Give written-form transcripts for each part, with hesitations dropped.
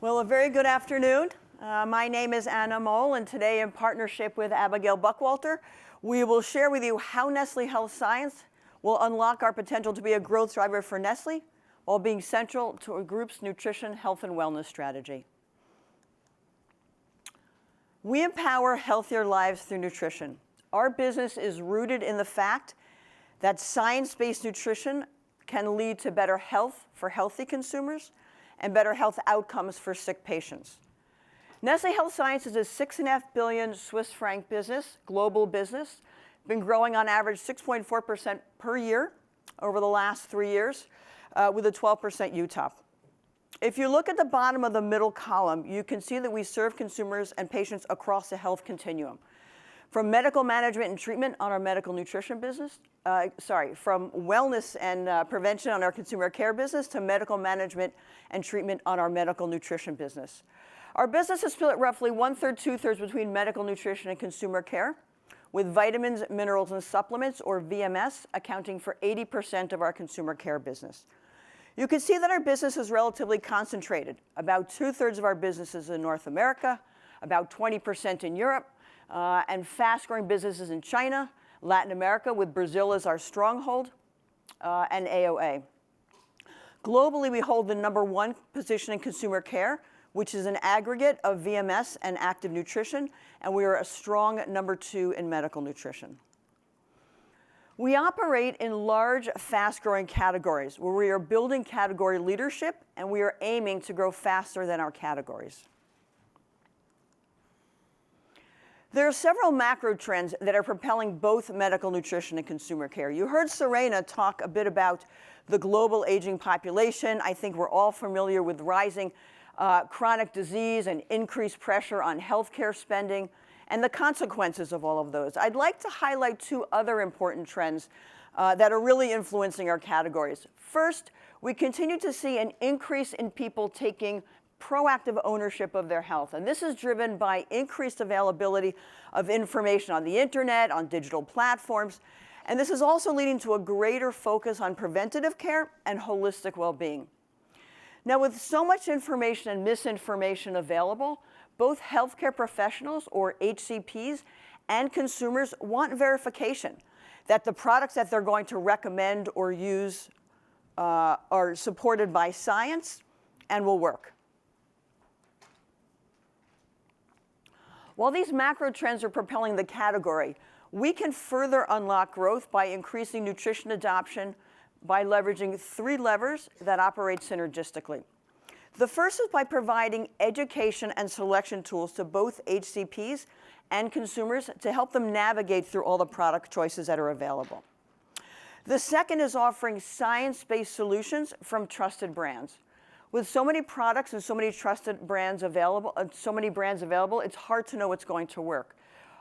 Well, a very good afternoon. My name is Mohl, and today, in partnership with Abigail Buckwalter, we will share with you how Nestle Health Science will unlock our potential to be a growth driver for Nestle while being central to a group's nutrition, health, and wellness strategy. We empower healthier lives through nutrition. Our business is rooted in the fact that science-based nutrition can lead to better health for healthy consumers and better health outcomes for sick patients. Nestle Health Science is a 6.5 billion Swiss franc business, global business, been growing on average 6.4% per year over the last 3 years with a 12% UTOP. If you look at the bottom of the middle column, you can see that we serve consumers and patients across the health continuum. From medical management and treatment on our medical nutrition business, from wellness and prevention on our consumer care business to medical management and treatment on our medical nutrition business. Our business is split roughly 1/3, 2/3 between medical nutrition and consumer care, with vitamins, minerals, and supplements, or VMS, accounting for 80% of our consumer care business. You can see that our business is relatively concentrated. About 2/3 of our business is in North America, about 20% in Europe, and fast-growing businesses in China, Latin America, with Brazil as our stronghold, and AOA. Globally, we hold the #1 position in consumer care, which is an aggregate of VMS and active nutrition, and we are a strong #2 in medical nutrition. We operate in large, fast-growing categories where we are building category leadership, and we are aiming to grow faster than our categories. There are several macro trends that are propelling both medical nutrition and consumer care. You heard Serena talk a bit about the global aging population. I think we're all familiar with rising chronic disease and increased pressure on healthcare spending and the consequences of all of those. I'd like to highlight 2 other important trends that are really influencing our categories. First, we continue to see an increase in people taking proactive ownership of their health. And this is driven by increased availability of information on the internet, on digital platforms. And this is also leading to a greater focus on preventative care and holistic well-being. Now, with so much information and misinformation available, both healthcare professionals, or HCPs, and consumers want verification that the products that they're going to recommend or use are supported by science and will work. While these macro trends are propelling the category, we can further unlock growth by increasing nutrition adoption by leveraging 3 levers that operate synergistically. The first is by providing education and selection tools to both HCPs and consumers to help them navigate through all the product choices that are available. The second is offering science-based solutions from trusted brands. With so many products and so many trusted brands available, it's hard to know what's going to work.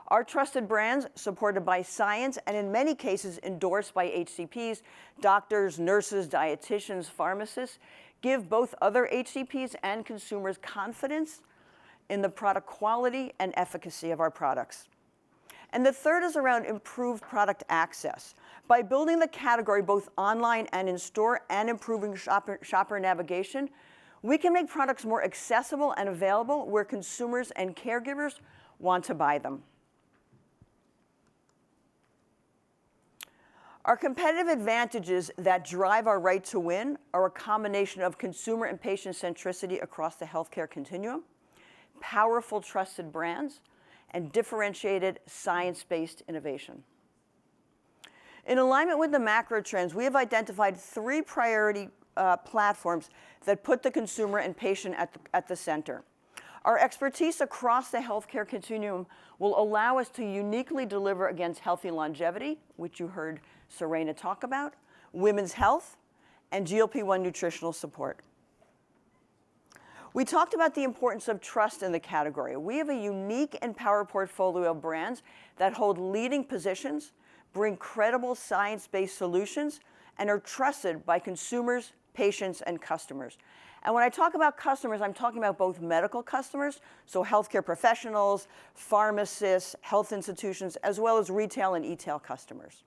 Our trusted brands, supported by science and in many cases endorsed by HCPs, doctors, nurses, dietitians, pharmacists, give both other HCPs and consumers confidence in the product quality and efficacy of our products. And the third is around improved product access. By building the category both online and in store and improving shopper navigation, we can make products more accessible and available where consumers and caregivers want to buy them. Our competitive advantages that drive our right to win are a combination of consumer and patient centricity across the healthcare continuum, powerful trusted brands, and differentiated science-based innovation. In alignment with the macro trends, we have identified 3 priority platforms that put the consumer and patient at the center. Our expertise across the healthcare continuum will allow us to uniquely deliver against healthy longevity, which you heard Serena talk about, women's health, and GLP-1 nutritional support. We talked about the importance of trust in the category. We have a unique and powerful portfolio of brands that hold leading positions, bring credible science-based solutions, and are trusted by consumers, patients, and customers. And when I talk about customers, I'm talking about both medical customers, so healthcare professionals, pharmacists, health institutions, as well as retail and e-tail customers.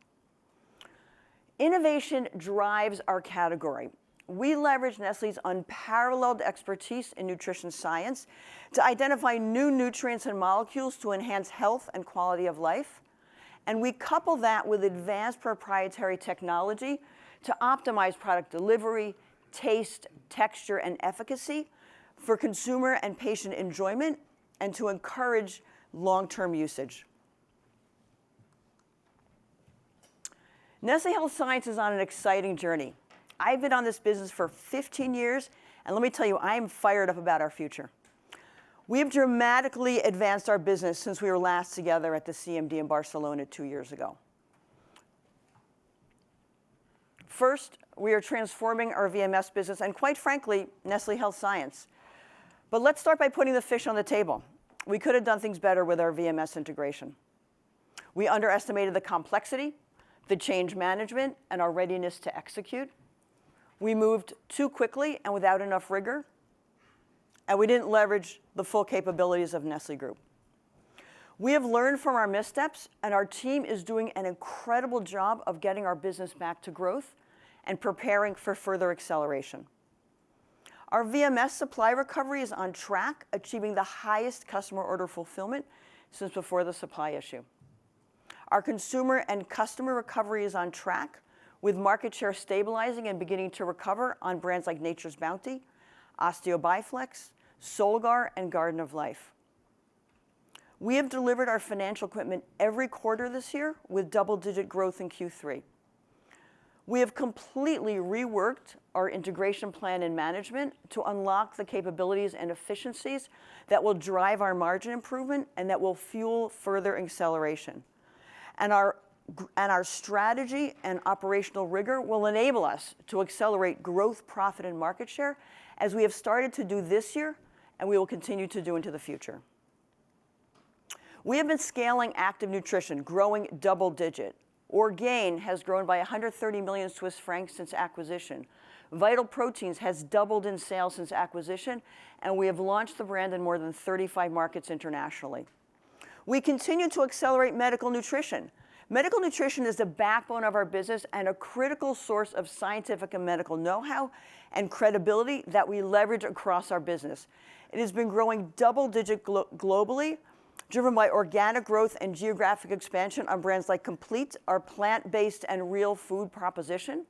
Innovation drives our category. We leverage Nestle's unparalleled expertise in nutrition science to identify new nutrients and molecules to enhance health and quality of life. And we couple that with advanced proprietary technology to optimize product delivery, taste, texture, and efficacy for consumer and patient enjoyment and to encourage long-term usage. Nestle Health Science is on an exciting journey. I've been on this business for 15 years, and let me tell you, I am fired up about our future. We have dramatically advanced our business since we were last together at the CMD in Barcelona 2 years ago. First, we are transforming our VMS business and, quite frankly, Nestle Health Science. But let's start by putting the fish on the table. We could have done things better with our VMS integration. We underestimated the complexity, the change management, and our readiness to execute. We moved too quickly and without enough rigor, and we didn't leverage the full capabilities of Nestle Group. We have learned from our missteps, and our team is doing an incredible job of getting our business back to growth and preparing for further acceleration. Our VMS supply recovery is on track, achieving the highest customer order fulfillment since before the supply issue. Our consumer and customer recovery is on track, with market share stabilizing and beginning to recover on brands like Nature's Bounty, Osteo Biflex, Solgar, and Garden of Life. We have delivered our financial commitment every quarter this year with double-digit growth in Q3. We have completely reworked our integration plan and management to unlock the capabilities and efficiencies that will drive our margin improvement and that will fuel further acceleration. And our strategy and operational rigor will enable us to accelerate growth, profit, and market share, as we have started to do this year and we will continue to do into the future. We have been scaling active nutrition, growing double-digit. Orgain has grown by 130 million Swiss francs since acquisition. Vital Proteins has doubled in sales since acquisition, and we have launched the brand in more than 35 markets internationally. We continue to accelerate medical nutrition. Medical nutrition is the backbone of our business and a critical source of scientific and medical know-how and credibility that we leverage across our business. It has been growing double-digit globally, driven by organic growth and geographic expansion on brands like Complete, our plant-based and real food proposition,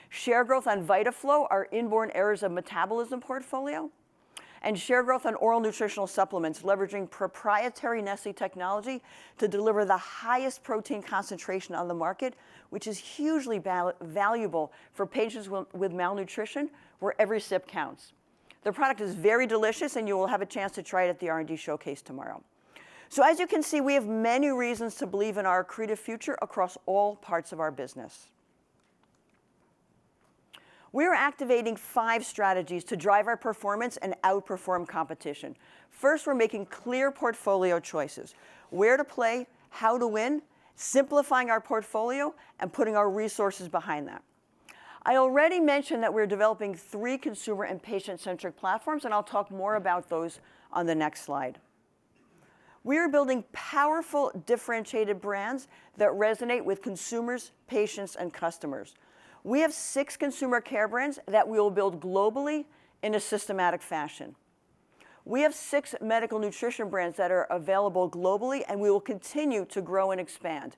share growth on VitaFlow, our inborn errors of metabolism portfolio, and share growth on oral nutritional supplements, leveraging proprietary Nestle technology to deliver the highest protein concentration on the market, which is hugely valuable for patients with malnutrition, where every sip counts. The product is very delicious, and you will have a chance to try it at the R&D showcase tomorrow. So as you can see, we have many reasons to believe in our accretive future across all parts of our business. We are activating 5 strategies to drive our performance and outperform competition. First, we're making clear portfolio choices: where to play, how to win, simplifying our portfolio, and putting our resources behind that. I already mentioned that we're developing 3 consumer and patient-centric platforms, and I'll talk more about those on the next slide. We are building powerful, differentiated brands that resonate with consumers, patients, and customers. We have 6 consumer care brands that we will build globally in a systematic fashion. We have 6 medical nutrition brands that are available globally, and we will continue to grow and expand.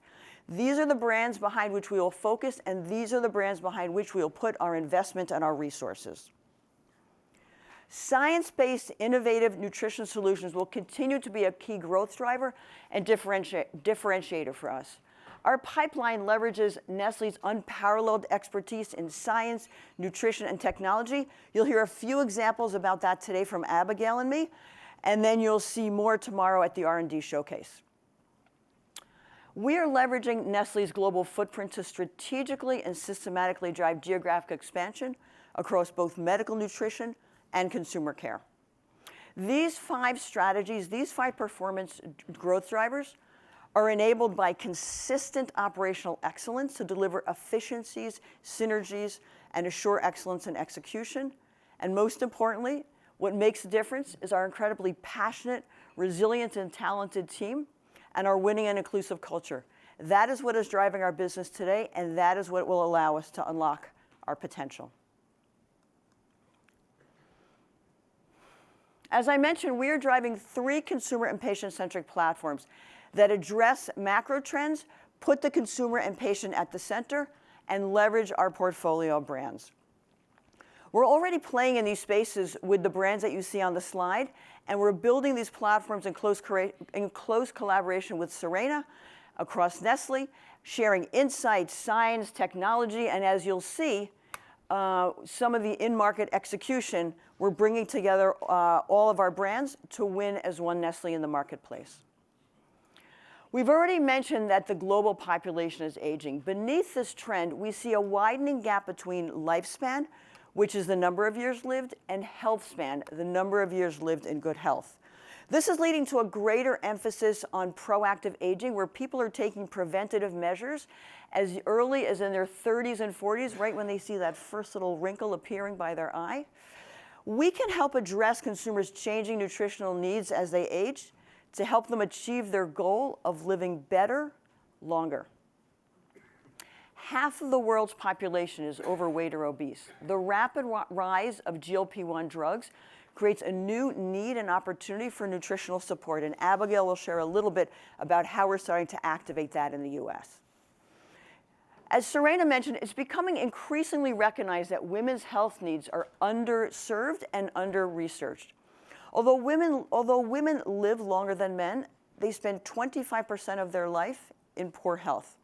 These are the brands behind which we will focus, and these are the brands behind which we will put our investment and our resources. Science-based innovative nutrition solutions will continue to be a key growth driver and differentiator for us. Our pipeline leverages Nestle's unparalleled expertise in science, nutrition, and technology. You'll hear a few examples about that today from Abigail and me, and then you'll see more tomorrow at the R&D showcase. We are leveraging Nestle's global footprint to strategically and systematically drive geographic expansion across both medical nutrition and consumer care. These 5 strategies, these 5 performance growth drivers, are enabled by consistent operational excellence to deliver efficiencies, synergies, and assure excellence in execution. And most importantly, what makes a difference is our incredibly passionate, resilient, and talented team, and our winning and inclusive culture. That is what is driving our business today, and that is what will allow us to unlock our potential. As I mentioned, we are driving 3 consumer and patient-centric platforms that address macro trends, put the consumer and patient at the center, and leverage our portfolio of brands. We're already playing in these spaces with the brands that you see on the slide, and we're building these platforms in close collaboration with Serena across Nestle, sharing insights, science, technology, and as you'll see, some of the in-market execution, we're bringing together all of our brands to win as one Nestle in the marketplace. We've already mentioned that the global population is aging. Beneath this trend, we see a widening gap between lifespan, which is the number of years lived, and health span, the number of years lived in good health. This is leading to a greater emphasis on proactive aging, where people are taking preventative measures as early as in their 30s and 40s, right when they see that first little wrinkle appearing by their eye. We can help address consumers' changing nutritional needs as they age to help them achieve their goal of living better, longer. Half of the world's population is overweight or obese. The rapid rise of GLP-1 drugs creates a new need and opportunity for nutritional support, and Abigail will share a little bit about how we're starting to activate that in the US. As Serena mentioned, it's becoming increasingly recognized that women's health needs are underserved and under-researched. Although women live longer than men, they spend 25% of their life in poor health.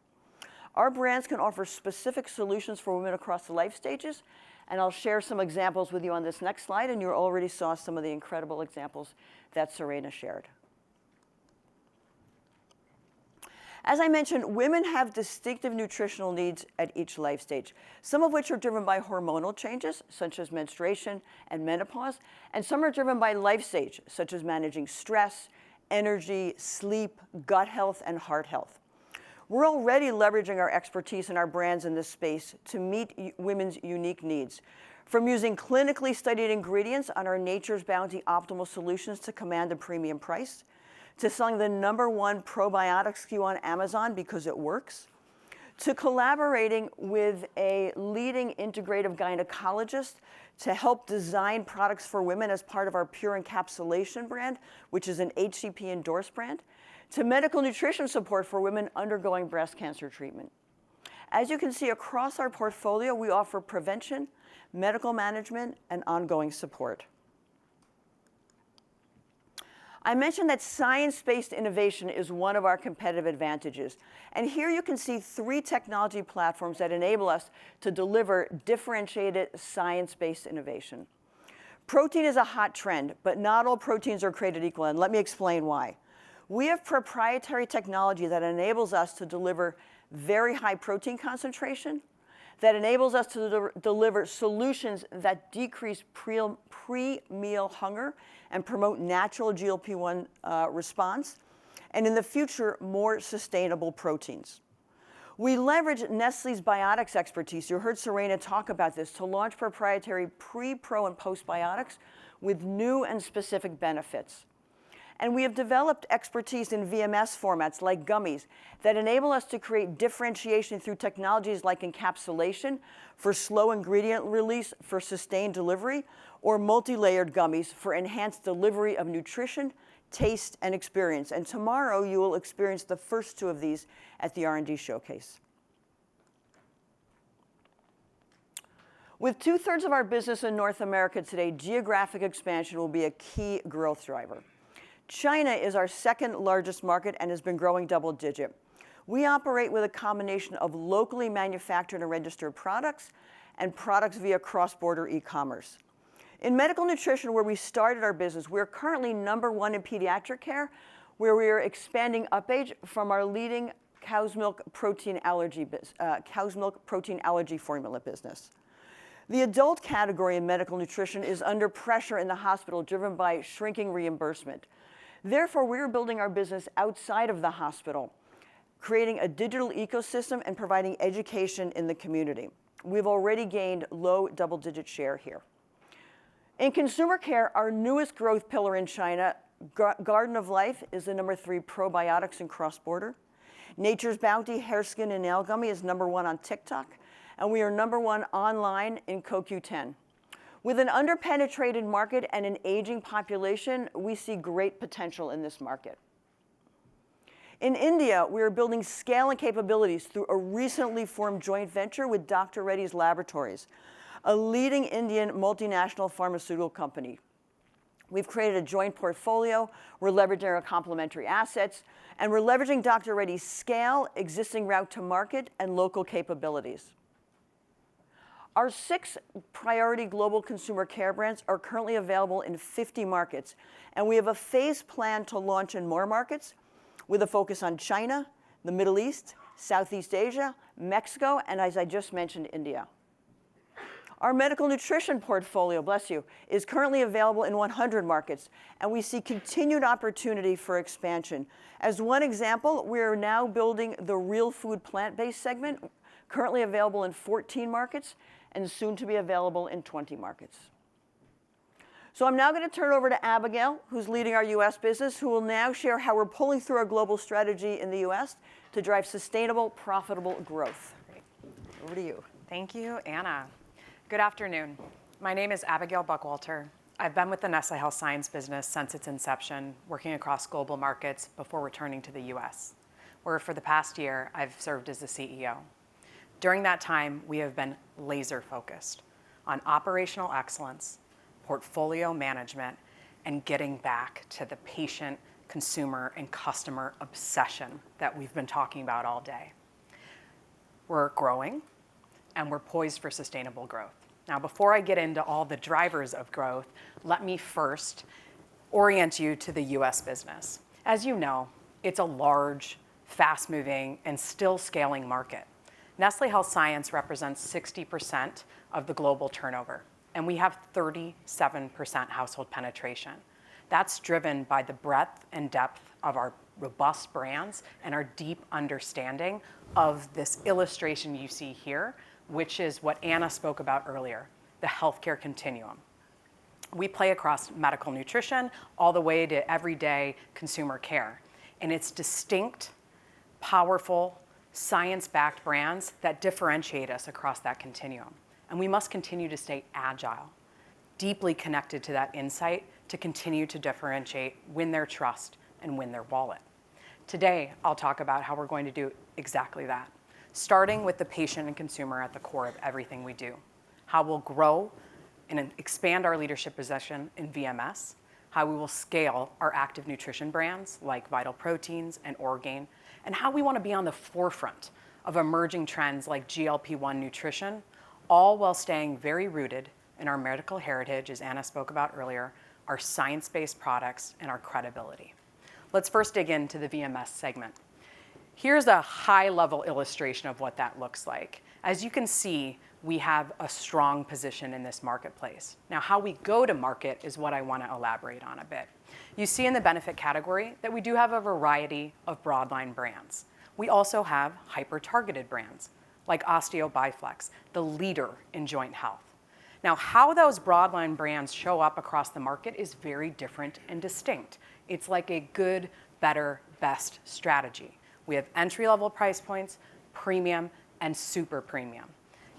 Our brands can offer specific solutions for women across the life stages, and I'll share some examples with you on this next slide, and you already saw some of the incredible examples that Serena shared. As I mentioned, women have distinctive nutritional needs at each life stage, some of which are driven by hormonal changes, such as menstruation and menopause, and some are driven by life stage, such as managing stress, energy, sleep, gut health, and heart health. We're already leveraging our expertise and our brands in this space to meet women's unique needs, from using clinically studied ingredients on our Nature's Bounty Optimal Solutions to command a premium price, to selling the #1 probiotic SKU on Amazon because it works, to collaborating with a leading integrative gynecologist to help design products for women as part of our Pure Encapsulation brand, which is an HCP endorsed brand, to medical nutrition support for women undergoing breast cancer treatment. As you can see across our portfolio, we offer prevention, medical management, and ongoing support. I mentioned that science-based innovation is one of our competitive advantages. And here you can see 3 technology platforms that enable us to deliver differentiated science-based innovation. Protein is a hot trend, but not all proteins are created equal, and let me explain why. We have proprietary technology that enables us to deliver very high protein concentration, that enables us to deliver solutions that decrease pre-meal hunger and promote natural GLP-1 response, and in the future, more sustainable proteins. We leverage Nestle's biotics expertise, you heard Serena talk about this, to launch proprietary pre, pro, and postbiotics with new and specific benefits. And we have developed expertise in VMS formats like gummies that enable us to create differentiation through technologies like encapsulation for slow ingredient release for sustained delivery, or multi-layered gummies for enhanced delivery of nutrition, taste, and experience. And tomorrow you will experience the first 2 of these at the R&D showcase. With 2/3 of our business in North America today, geographic expansion will be a key growth driver. China is our 2nd largest market and has been growing double-digit. We operate with a combination of locally manufactured and registered products and products via cross-border e-commerce. In medical nutrition, where we started our business, we're currently #1 in pediatric care, where we are expanding UpAge from our leading cow's milk protein allergy formula business. The adult category in medical nutrition is under pressure in the hospital, driven by shrinking reimbursement. Therefore, we're building our business outside of the hospital, creating a digital ecosystem and providing education in the community. We've already gained low double-digit share here. In consumer care, our newest growth pillar in China, Garden of Life, is the #3 probiotics in cross-border. Nature's Bounty Hair, Skin, and Nail Gummy is #1 on TikTok, and we are #1 online in CoQ10. With an underpenetrated market and an aging population, we see great potential in this market. In India, we are building scale and capabilities through a recently formed joint venture with Dr. Reddy's Laboratories, a leading Indian multinational pharmaceutical company. We've created a joint portfolio, we're leveraging our complementary assets, and we're leveraging Dr. Reddy's scale, existing route to market, and local capabilities. Our 6 priority global consumer care brands are currently available in 50 markets, and we have a phased plan to launch in more markets with a focus on China, the Middle East, Southeast Asia, Mexico, and as I just mentioned, India. Our medical nutrition portfolio, bless you, is currently available in 100 markets, and we see continued opportunity for expansion. As one example, we are now building the real food plant-based segment, currently available in 14 markets, and soon to be available in 20 markets. So I'm now going to turn it over to Abigail, who's leading our US business, who will now share how we're pulling through our global strategy in the US to drive sustainable, profitable growth. Great. Over to you. Thank you, Anna. Good afternoon. My name is Abigail Buckwalter. I've been with the Nestle Health Science business since its inception, working across global markets before returning to the US, where for the past year, I've served as the CEO. During that time, we have been laser focused on operational excellence, portfolio management, and getting back to the patient, consumer, and customer obsession that we've been talking about all day. We're growing, and we're poised for sustainable growth. Now, before I get into all the drivers of growth, let me first orient you to the US business. As you know, it's a large, fast-moving, and still scaling market. Nestle Health Science represents 60% of the global turnover, and we have 37% household penetration. That's driven by the breadth and depth of our robust brands and our deep understanding of this illustration you see here, which is what Anna spoke about earlier, the healthcare continuum. We play across medical nutrition all the way to everyday consumer care, and it's distinct, powerful, science-backed brands that differentiate us across that continuum. And we must continue to stay agile, deeply connected to that insight to continue to differentiate, win their trust, and win their wallet. Today, I'll talk about how we're going to do exactly that, starting with the patient and consumer at the core of everything we do, how we'll grow and expand our leadership position in VMS, how we will scale our active nutrition brands like Vital Proteins and Orgain, and how we want to be on the forefront of emerging trends like GLP-1 nutrition, all while staying very rooted in our medical heritage, as Anna spoke about earlier, our science-based products, and our credibility. Let's first dig into the VMS segment. Here's a high-level illustration of what that looks like. As you can see, we have a strong position in this marketplace. Now, how we go to market is what I want to elaborate on a bit. You see in the benefit category that we do have a variety of broadline brands. We also have hyper-targeted brands like Osteo Biflex, the leader in joint health. Now, how those broadline brands show up across the market is very different and distinct. It's like a good, better, best strategy. We have entry-level price points, premium, and super premium.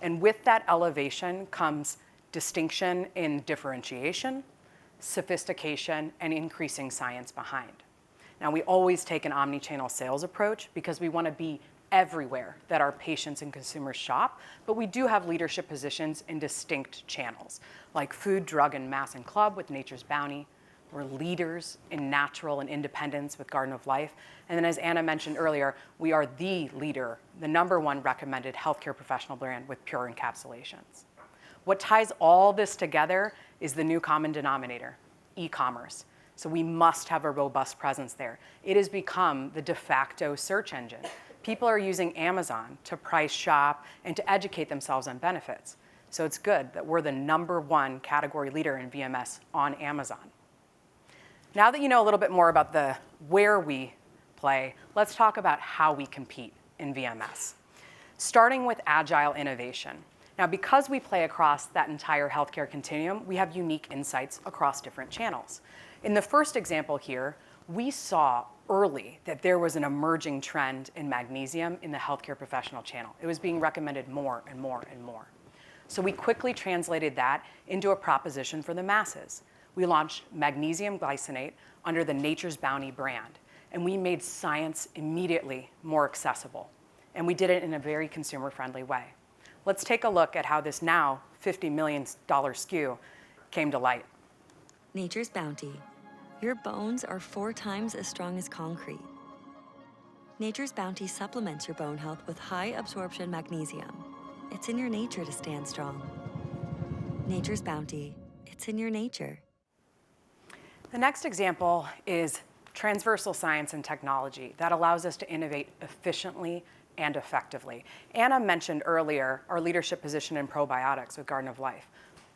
And with that elevation comes distinction in differentiation, sophistication, and increasing science behind. Now, we always take an omni-channel sales approach because we want to be everywhere that our patients and consumers shop, but we do have leadership positions in distinct channels, like food, drug, and mass and club with Nature's Bounty. We're leaders in natural and independence with Garden of Life. And then as Anna mentioned earlier, we are the leader, the #1 recommended healthcare professional brand with Pure Encapsulations. What ties all this together is the new common denominator, e-commerce. So we must have a robust presence there. It has become the de facto search engine. People are using Amazon to price shop and to educate themselves on benefits. So it's good that we're the #1 category leader in VMS on Amazon. Now that you know a little bit more about the where we play, let's talk about how we compete in VMS. Starting with agile innovation. Now, because we play across that entire healthcare continuum, we have unique insights across different channels. In the first example here, we saw early that there was an emerging trend in magnesium in the healthcare professional channel. It was being recommended more and more and more. So we quickly translated that into a proposition for the masses. We launched magnesium glycinate under the Nature's Bounty brand, and we made science immediately more accessible. And we did it in a very consumer-friendly way. Let's take a look at how this now $50 million SKU came to light. Nature's Bounty. Your bones are 4 times as strong as concrete. Nature's Bounty supplements your bone health with high absorption magnesium. It's in your nature to stand strong. Nature's Bounty. It's in your nature. The next example is transversal science and technology that allows us to innovate efficiently and effectively. Anna mentioned earlier our leadership position in probiotics with Garden of Life.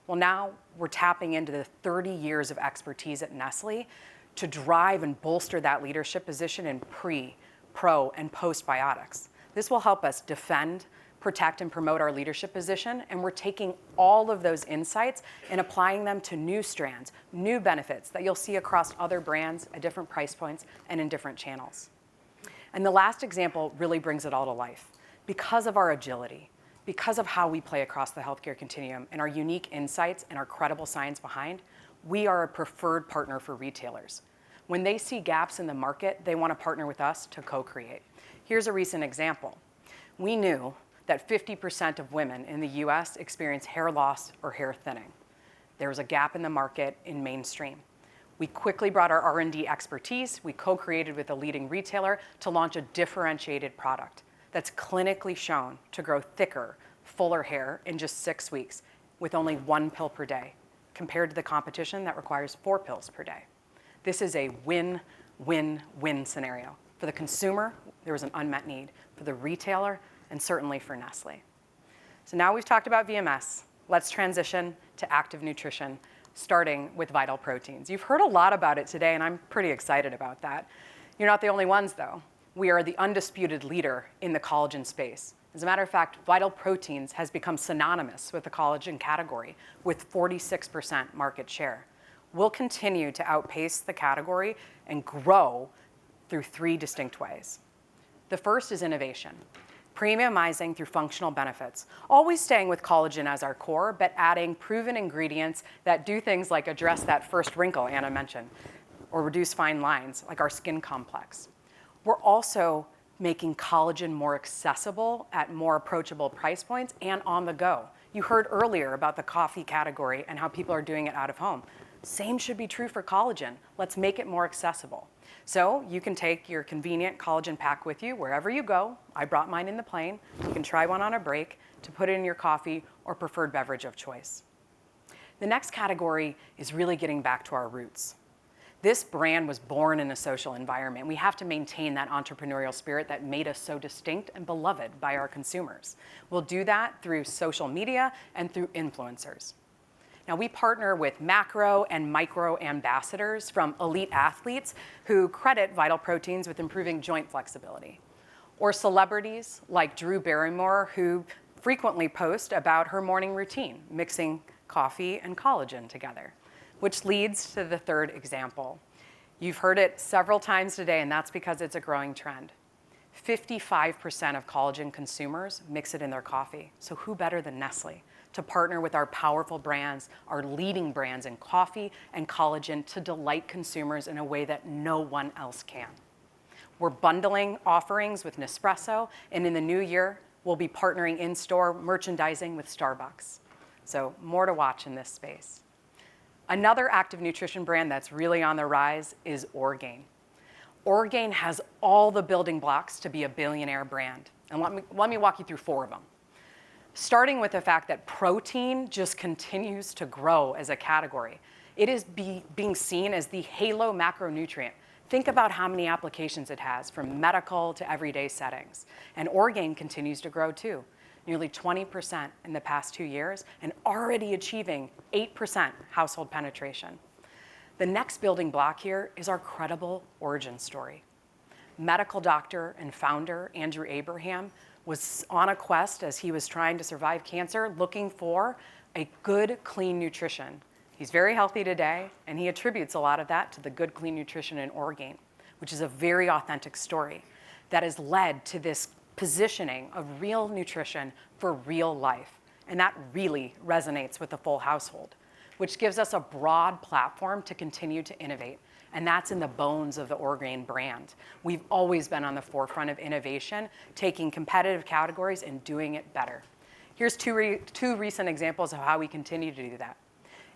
Well, now we're tapping into the 30 years of expertise at Nestle to drive and bolster that leadership position in pre, pro, and postbiotics. This will help us defend, protect, and promote our leadership position, and we're taking all of those insights and applying them to new strands, new benefits that you'll see across other brands at different price points and in different channels. And the last example really brings it all to life. Because of our agility, because of how we play across the healthcare continuum and our unique insights and our credible science behind, we are a preferred partner for retailers. When they see gaps in the market, they want to partner with us to co-create. Here's a recent example. We knew that 50% of women in the US experience hair loss or hair thinning. There was a gap in the market in mainstream. We quickly brought our R&D expertise, we co-created with a leading retailer to launch a differentiated product that's clinically shown to grow thicker, fuller hair in just 6 weeks with only 1 pill per day, compared to the competition that requires 4 pills per day. This is a win-win-win scenario. For the consumer, there was an unmet need. For the retailer, and certainly for Nestle. So now we've talked about VMS. Let's transition to active nutrition, starting with vital proteins. You've heard a lot about it today, and I'm pretty excited about that. You're not the only ones, though. We are the undisputed leader in the collagen space. As a matter of fact, vital proteins has become synonymous with the collagen category with 46% market share. We'll continue to outpace the category and grow through 3 distinct ways. The first is innovation, premiumizing through functional benefits, always staying with collagen as our core, but adding proven ingredients that do things like address that first wrinkle Anna mentioned, or reduce fine lines, like our skin complex. We're also making collagen more accessible at more approachable price points and on the go. You heard earlier about the coffee category and how people are doing it out of home. Same should be true for collagen. Let's make it more accessible. So you can take your convenient collagen pack with you wherever you go. I brought mine in the plane. You can try one on a break to put it in your coffee or preferred beverage of choice. The next category is really getting back to our roots. This brand was born in a social environment. We have to maintain that entrepreneurial spirit that made us so distinct and beloved by our consumers. We'll do that through social media and through influencers. Now, we partner with macro and micro ambassadors from elite athletes who credit vital proteins with improving joint flexibility, or celebrities like Drew Barrymore, who frequently post about her morning routine, mixing coffee and collagen together, which leads to the third example. You've heard it several times today, and that's because it's a growing trend. 55% of collagen consumers mix it in their coffee. So who better than Nestle to partner with our powerful brands, our leading brands in coffee and collagen, to delight consumers in a way that no one else can. We're bundling offerings with Nespresso, and in the new year, we'll be partnering in-store merchandising with Starbucks. So more to watch in this space. Another active nutrition brand that's really on the rise is Orgain. Orgain has all the building blocks to be a billionaire brand. And let me walk you through 4 of them. Starting with the fact that protein just continues to grow as a category. It is being seen as the halo macronutrient. Think about how many applications it has, from medical to everyday settings. And Orgain continues to grow too, nearly 20% in the past 2 years, and already achieving 8% household penetration. The next building block here is our credible origin story. Medical doctor and founder Andrew Abraham was on a quest as he was trying to survive cancer, looking for a good, clean nutrition. He's very healthy today, and he attributes a lot of that to the good, clean nutrition in Orgain, which is a very authentic story that has led to this positioning of real nutrition for real life. And that really resonates with the full household, which gives us a broad platform to continue to innovate. And that's in the bones of the Orgain brand. We've always been on the forefront of innovation, taking competitive categories and doing it better. Here's two recent examples of how we continue to do that.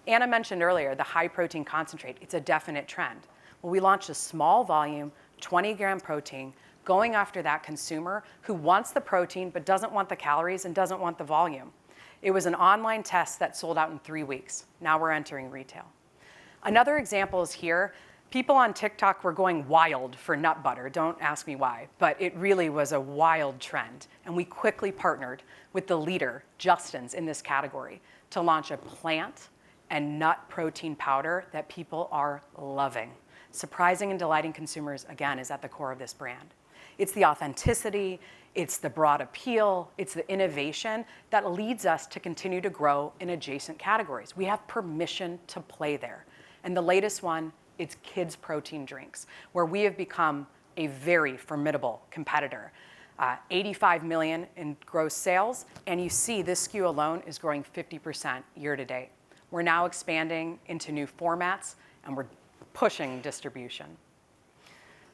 Anna mentioned earlier the high protein concentrate. It's a definite trend. Well, we launched a small volume, 20-gram protein, going after that consumer who wants the protein but doesn't want the calories and doesn't want the volume. It was an online test that sold out in 3 weeks. Now we're entering retail. Another example is here. People on TikTok were going wild for nut butter. Don't ask me why, but it really was a wild trend. And we quickly partnered with the leader, Justin's, in this category to launch a plant and nut protein powder that people are loving. Surprising and delighting consumers, again, is at the core of this brand. It's the authenticity, it's the broad appeal, it's the innovation that leads us to continue to grow in adjacent categories. We have permission to play there. And the latest one, it's kids' protein drinks, where we have become a very formidable competitor. 85 million in gross sales, and you see this SKU alone is growing 50% year to date. We're now expanding into new formats, and we're pushing distribution.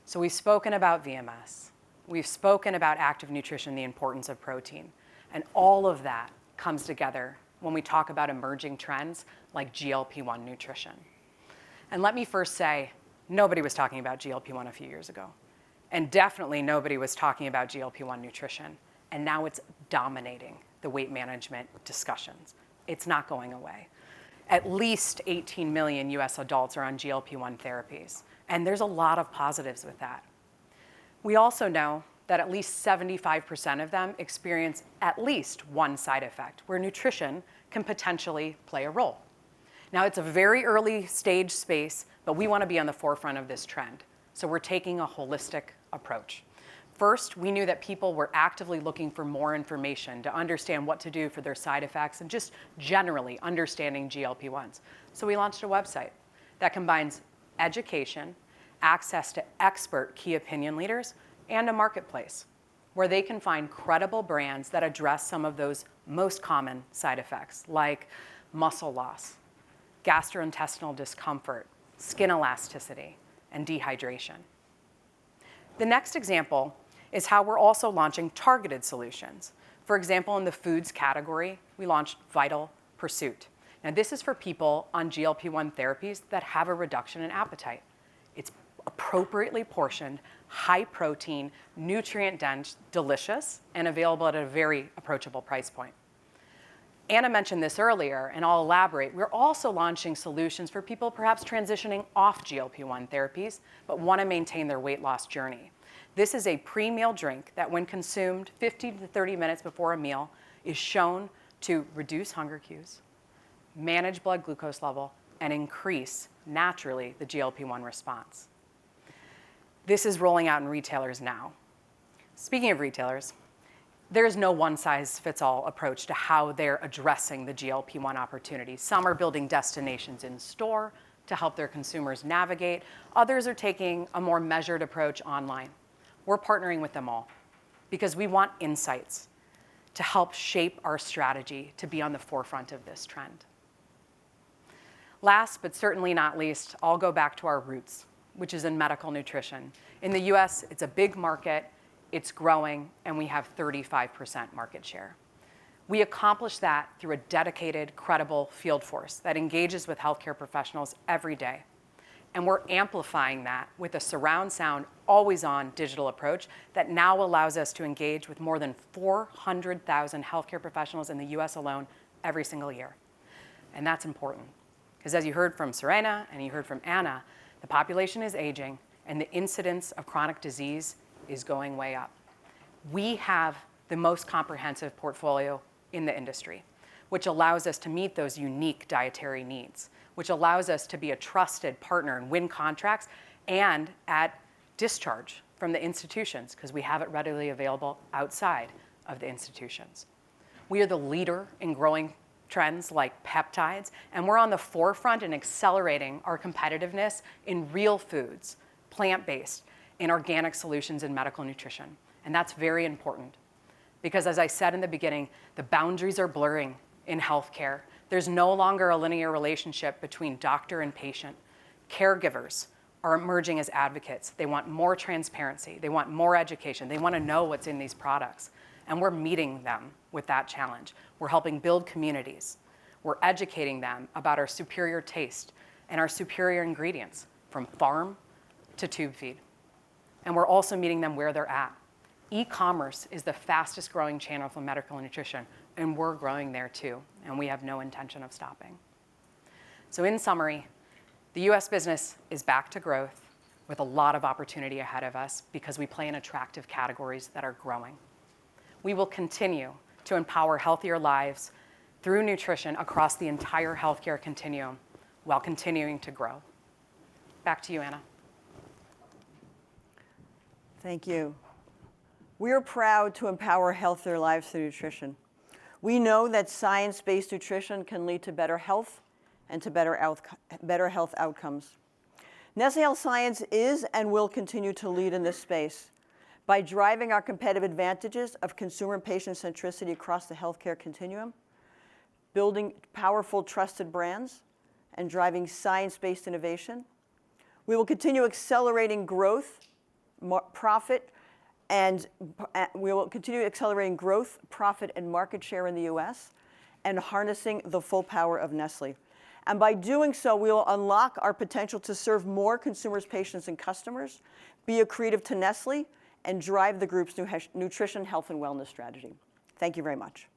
So we've spoken about VMS. We've spoken about active nutrition, the importance of protein. And all of that comes together when we talk about emerging trends like GLP-1 nutrition. And let me first say, nobody was talking about GLP-1 a few years ago. And definitely nobody was talking about GLP-1 nutrition. And now it's dominating the weight management discussions. It's not going away. At least 18 million US adults are on GLP-1 therapies. And there's a lot of positives with that. We also know that at least 75% of them experience at least one side effect where nutrition can potentially play a role. Now, it's a very early stage space, but we want to be on the forefront of this trend. So we're taking a holistic approach. First, we knew that people were actively looking for more information to understand what to do for their side effects and just generally understanding GLP-1s. So we launched a website that combines education, access to expert key opinion leaders, and a marketplace where they can find credible brands that address some of those most common side effects like muscle loss, gastrointestinal discomfort, skin elasticity, and dehydration. The next example is how we're also launching targeted solutions. For example, in the foods category, we launched Vital Pursuit. Now, this is for people on GLP-1 therapies that have a reduction in appetite. It's appropriately portioned, high protein, nutrient dense, delicious, and available at a very approachable price point. Anna mentioned this earlier, and I'll elaborate. We're also launching solutions for people perhaps transitioning off GLP-1 therapies, but want to maintain their weight loss journey. This is a pre-meal drink that when consumed 50 to 30 minutes before a meal is shown to reduce hunger cues, manage blood glucose level, and increase naturally the GLP-1 response. This is rolling out in retailers now. Speaking of retailers, there is no one-size-fits-all approach to how they're addressing the GLP-1 opportunity. Some are building destinations in store to help their consumers navigate. Others are taking a more measured approach online. We're partnering with them all because we want insights to help shape our strategy to be on the forefront of this trend. Last, but certainly not least, I'll go back to our roots, which is in medical nutrition. In the US, it's a big market. It's growing, and we have 35% market share. We accomplish that through a dedicated, credible field force that engages with healthcare professionals every day. And we're amplifying that with a surround sound, always-on digital approach that now allows us to engage with more than 400,000 healthcare professionals in the US alone every single year. And that's important, because as you heard from Serena and you heard from Anna, the population is aging, and the incidence of chronic disease is going way up. We have the most comprehensive portfolio in the industry, which allows us to meet those unique dietary needs, which allows us to be a trusted partner and win contracts and at discharge from the institutions because we have it readily available outside of the institutions. We are the leader in growing trends like peptides, and we're on the forefront in accelerating our competitiveness in real foods, plant-based, in organic solutions in medical nutrition. And that's very important because, as I said in the beginning, the boundaries are blurring in healthcare. There's no longer a linear relationship between doctor and patient. Caregivers are emerging as advocates. They want more transparency. They want more education. They want to know what's in these products. And we're meeting them with that challenge. We're helping build communities. We're educating them about our superior taste and our superior ingredients, from farm to tube feed. And we're also meeting them where they're at. E-commerce is the fastest growing channel for medical nutrition, and we're growing there too, and we have no intention of stopping. So in summary, the US business is back to growth with a lot of opportunity ahead of us because we play in attractive categories that are growing. We will continue to empower healthier lives through nutrition across the entire healthcare continuum while continuing to grow. Back to you, Anna. Thank you. We are proud to empower healthier lives through nutrition. We know that science-based nutrition can lead to better health and to better health outcomes. Nestle Health Science is and will continue to lead in this space by driving our competitive advantages of consumer and patient centricity across the healthcare continuum, building powerful, trusted brands, and driving science-based innovation. We will continue accelerating growth, profit, and market share in the US, and harnessing the full power of Nestle. And by doing so, we will unlock our potential to serve more consumers, patients, and customers, be accretive to Nestle, and drive the group's nutrition, health, and wellness strategy. Thank you very much.